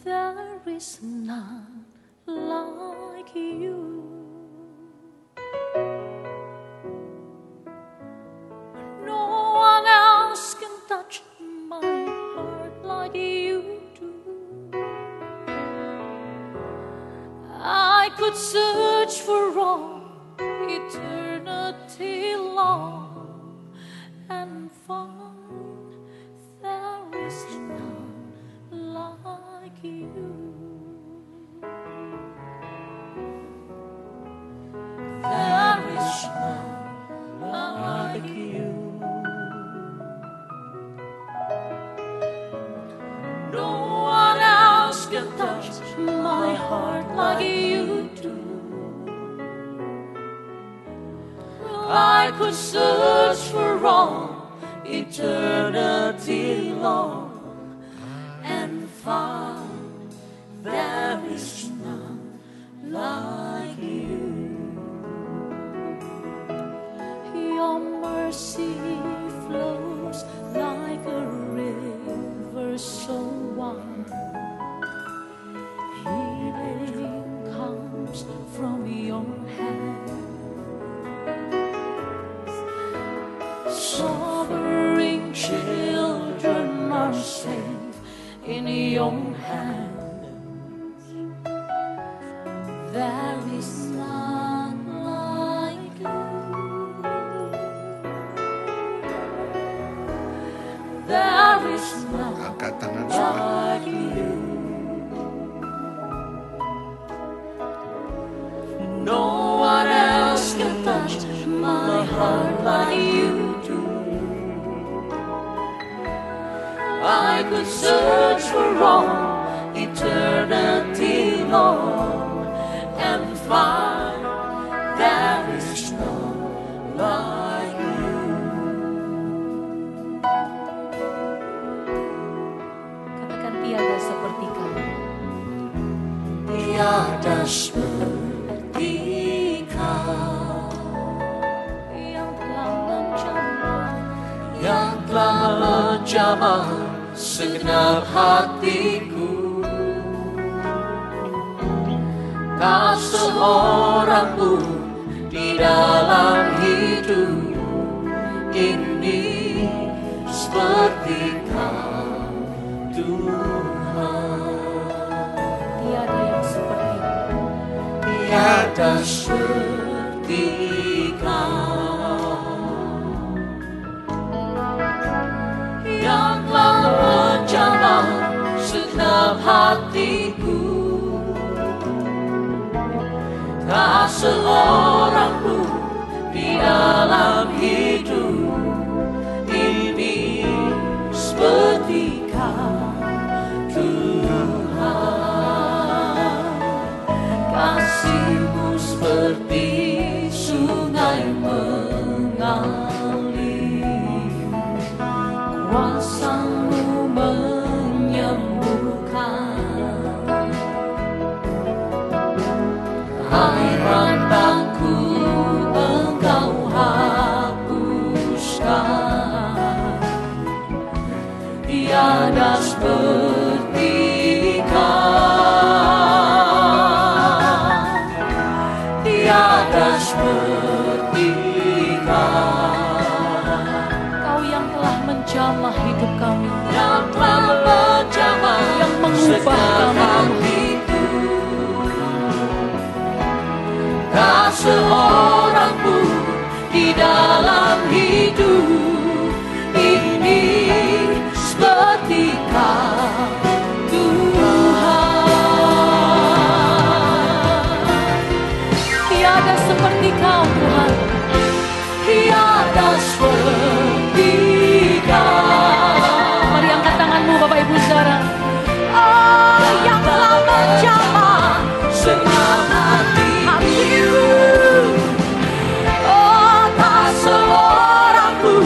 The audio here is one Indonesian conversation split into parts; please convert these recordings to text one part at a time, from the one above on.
There is none like you. No one else can touch my heart like you do. I could search for all eternity long and find there is none like you. There is none like you. No one else can touch my heart like you do. I could search for all eternity long and find there is none like you. Your mercy flows like a river so wide. Healing comes from your hands. Suffering children are safe in your hands. There is none like you. There is none Angkat tangan semua. like you. No one else can touch my heart like you do. I could search for all eternity long and find there is none like you. Katakan tiada seperti kamu. Tiada seperti kau yang telah menjamah segenap hatiku. Tak seorang pun di dalam hidup ini seperti Kau, Tuhan. Tiada yang seperti Kau. Tiada seperti Kau yang telah menjamah segenap hatiku. Tak seorang pun di dalam hidup ini seperti Kau, Tuhan. Kasih-Mu seperti sungai mengalir, kuasa-Mu menyembuhkan. Air mataku Engkau hapuskan. Tiada seperti Kau, tiada seperti Kau. Kau yang telah menjamah hidup kami, yang telah menjamah, yang mengubah kami. Tak seorang pun di dalam hidup ini seperti Kau, Tuhan. Tiada seperti Kau, Tuhan. Tiada seperti Kau. Mari angkat tanganmu, Bapak Ibu Saudara. Oh, yang telah menjamah segenap hati. Oh, tak seorang pun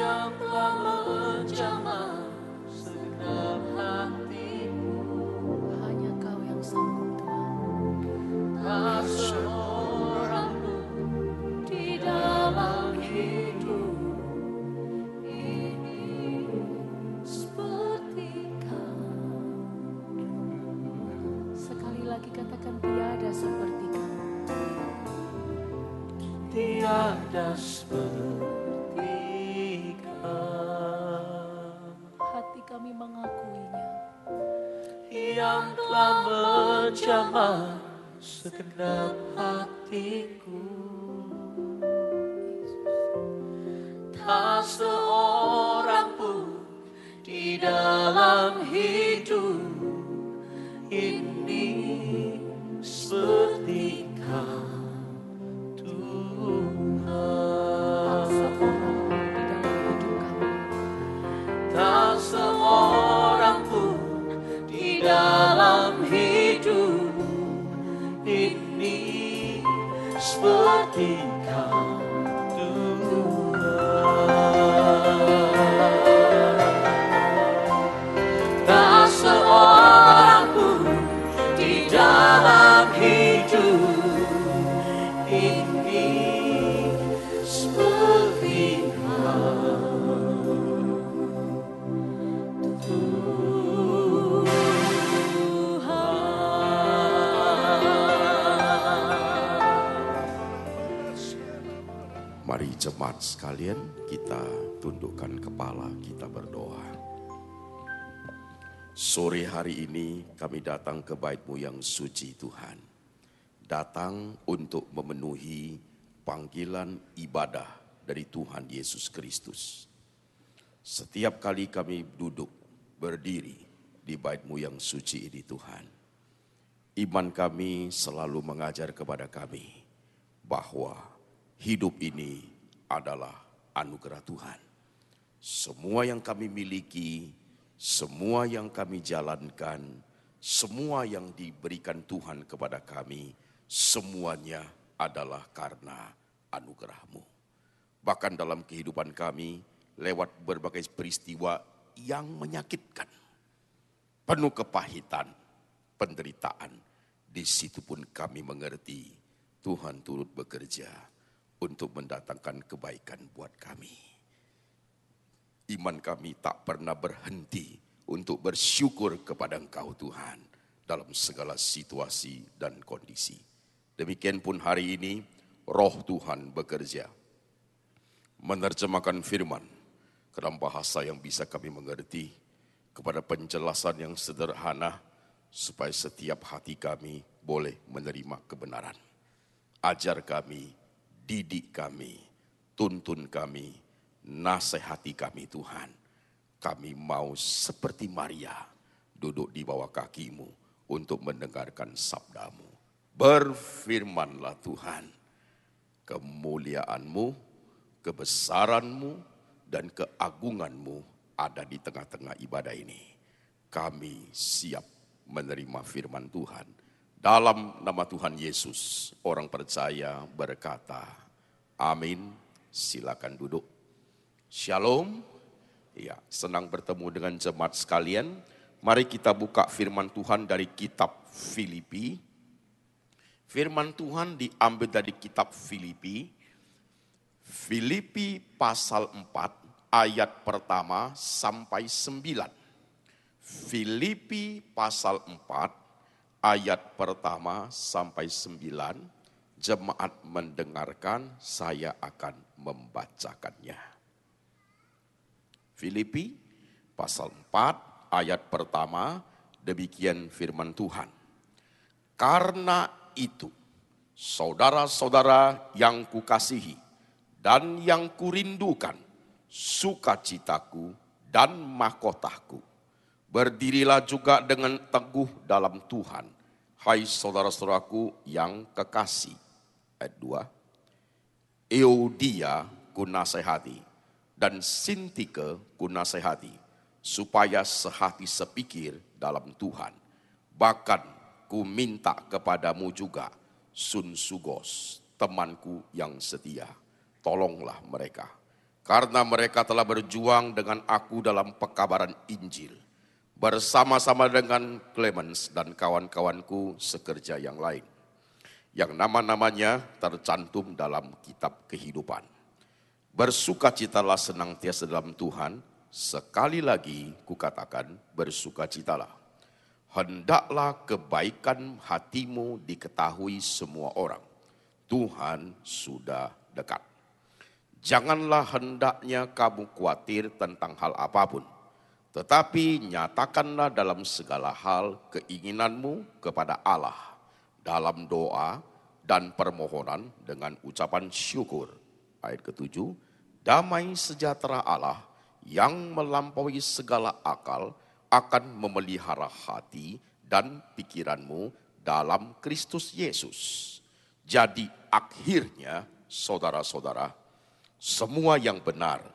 yang telah menjamah segenap hatiku. Hanya Kau yang sanggup Tuhan. Tak seorang pun di dalam hidup ini seperti Kau. Sekali lagi katakan, tiada seperti Kau. Tiada seperti Kau. Hati kami mengakuinya. Yang telah menjamah segenap hatiku. Tak seorang pun di dalam hidup ini seperti Kau. Tak seorang pun di dalam hidup ini seperti Kau, Tuhan. Tak seorang pun di dalam hidup ini seperti Kau. Mari jemaat sekalian, kita tundukkan kepala, kita berdoa. Sore hari ini kami datang ke bait-Mu yang suci Tuhan. Datang untuk memenuhi panggilan ibadah dari Tuhan Yesus Kristus. Setiap kali kami duduk, berdiri di bait-Mu yang suci ini Tuhan. Iman kami selalu mengajar kepada kami bahwa hidup ini adalah anugerah Tuhan. Semua yang kami miliki, semua yang kami jalankan, semua yang diberikan Tuhan kepada kami, semuanya adalah karena anugerah-Mu. Bahkan dalam kehidupan kami, lewat berbagai peristiwa yang menyakitkan, penuh kepahitan, penderitaan, di situ pun kami mengerti Tuhan turut bekerja untuk mendatangkan kebaikan buat kami. Iman kami tak pernah berhenti untuk bersyukur kepada Engkau Tuhan dalam segala situasi dan kondisi. Demikian pun hari ini Roh Tuhan bekerja, menerjemahkan firman ke dalam bahasa yang bisa kami mengerti, kepada penjelasan yang sederhana, supaya setiap hati kami boleh menerima kebenaran. Ajar kami, didik kami, tuntun kami, nasihati kami Tuhan. Kami mau seperti Maria, duduk di bawah kaki-Mu untuk mendengarkan sabda-Mu. Berfirmanlah Tuhan, kemuliaan-Mu, kebesaran-Mu, dan keagungan-Mu ada di tengah-tengah ibadah ini. Kami siap menerima firman Tuhan. Dalam nama Tuhan Yesus, orang percaya berkata, amin. Silakan duduk. Shalom. Ya, senang bertemu dengan jemaat sekalian. Mari kita buka firman Tuhan dari kitab Filipi. Firman Tuhan diambil dari kitab Filipi. Filipi pasal 4 ayat pertama sampai 9. Filipi pasal 4 ayat pertama sampai 9, jemaat mendengarkan, saya akan membacakannya. Filipi pasal 4 ayat pertama, demikian firman Tuhan. Karena itu, saudara-saudara yang kukasihi dan yang kurindukan, sukacitaku dan mahkotaku, berdirilah juga dengan teguh dalam Tuhan. Hai saudara-saudaraku yang kekasih. Ayat 2. Euodia kunasehati dan Sintike kunasehati, supaya sehati sepikir dalam Tuhan. Bahkan ku minta kepadamu juga, Sunsugos, temanku yang setia. Tolonglah mereka. karena mereka telah berjuang dengan aku dalam pekabaran Injil, bersama-sama dengan Clemens dan kawan-kawanku sekerja yang lain, yang nama-namanya tercantum dalam kitab kehidupan. Bersukacitalah senantiasa dalam Tuhan, sekali lagi kukatakan bersukacitalah. Hendaklah kebaikan hatimu diketahui semua orang. Tuhan sudah dekat. Janganlah hendaknya kamu khawatir tentang hal apapun, tetapi nyatakanlah dalam segala hal keinginanmu kepada Allah dalam doa dan permohonan dengan ucapan syukur. Ayat ke-7, damai sejahtera Allah yang melampaui segala akal akan memelihara hati dan pikiranmu dalam Kristus Yesus. Jadi akhirnya saudara-saudara, semua yang benar,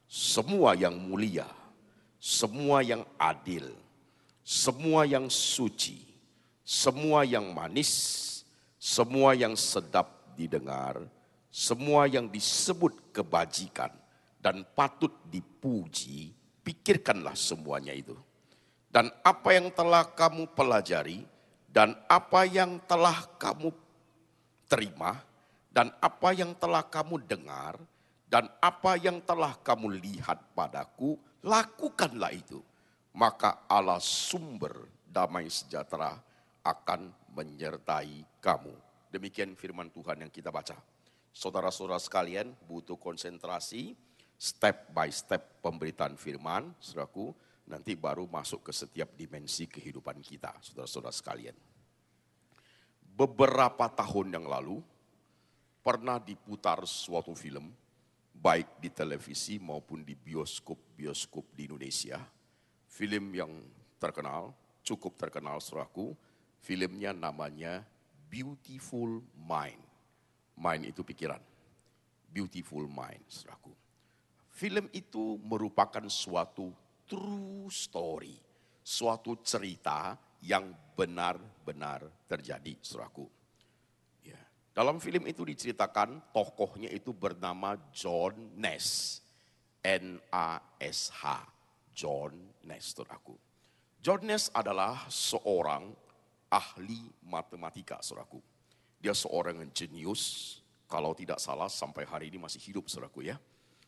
semua yang mulia, semua yang adil, semua yang suci, semua yang manis, semua yang sedap didengar, semua yang disebut kebajikan dan patut dipuji, pikirkanlah semuanya itu. Dan apa yang telah kamu pelajari, dan apa yang telah kamu terima, dan apa yang telah kamu dengar, dan apa yang telah kamu lihat padaku, lakukanlah itu. Maka Allah sumber damai sejahtera akan menyertai kamu. Demikian firman Tuhan yang kita baca. Saudara-saudara sekalian butuh konsentrasi, step by step pemberitaan firman, saudaraku, nanti baru masuk ke setiap dimensi kehidupan kita, saudara-saudara sekalian. Beberapa tahun yang lalu, pernah diputar suatu film, baik di televisi maupun di bioskop di Indonesia. Film yang terkenal, cukup terkenal saudaraku, filmnya namanya Beautiful Mind. Mind itu pikiran, Beautiful Mind saudaraku. Film itu merupakan suatu true story, suatu cerita yang benar-benar terjadi, saudaraku. Ya. Dalam film itu diceritakan tokohnya itu bernama John Nash, N-A-S-H, John Nash, saudaraku. John Nash adalah seorang ahli matematika, saudaraku. Dia seorang yang jenius, kalau tidak salah sampai hari ini masih hidup, saudaraku ya.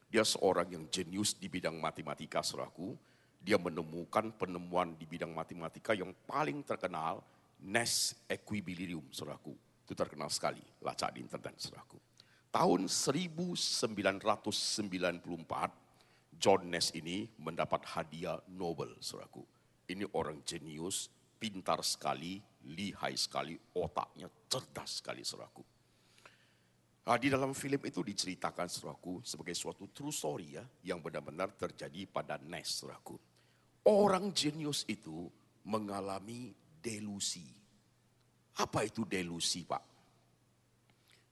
Dia seorang yang jenius di bidang matematika, saudaraku. Dia menemukan penemuan di bidang matematika yang paling terkenal, Nash Equilibrium, saudaraku. Itu terkenal sekali, lacak di internet, saudaraku. Tahun 1994, John Nash ini mendapat hadiah Nobel, saudaraku. Ini orang jenius, pintar sekali, lihai sekali, otaknya cerdas sekali, saudaraku. Nah, di dalam film itu diceritakan, saudaraku, sebagai suatu true story ya, yang benar-benar terjadi pada Nash, saudaraku. Orang jenius itu mengalami delusi. Apa itu delusi, Pak?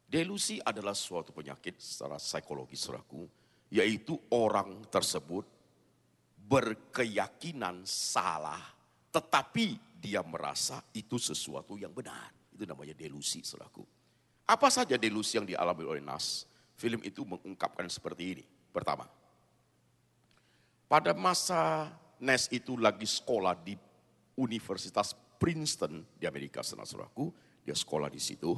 Delusi adalah suatu penyakit secara psikologis, saudaraku, yaitu orang tersebut berkeyakinan salah, tetapi dia merasa itu sesuatu yang benar. Itu namanya delusi, saudaraku. Apa saja delusi yang dialami oleh Nash? Film itu mengungkapkan seperti ini. Pertama, pada masa Nash itu lagi sekolah di Universitas Princeton di Amerika, saudaraku. Dia sekolah di situ.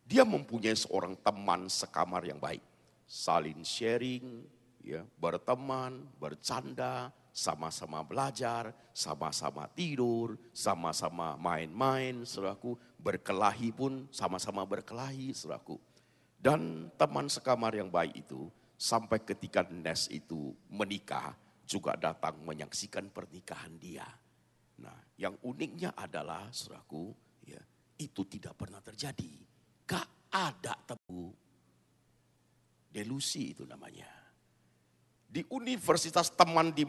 Dia mempunyai seorang teman sekamar yang baik. Saling sharing, ya, berteman, bercanda, sama-sama belajar, sama-sama tidur, sama-sama main-main, saudaraku. Berkelahi pun sama-sama berkelahi, saudaraku. Dan teman sekamar yang baik itu, sampai ketika Nash itu menikah, juga datang menyaksikan pernikahan dia. Nah, yang uniknya adalah, saudaraku, ya, itu tidak pernah terjadi. Gak ada tebu. Delusi itu namanya. Di universitas teman di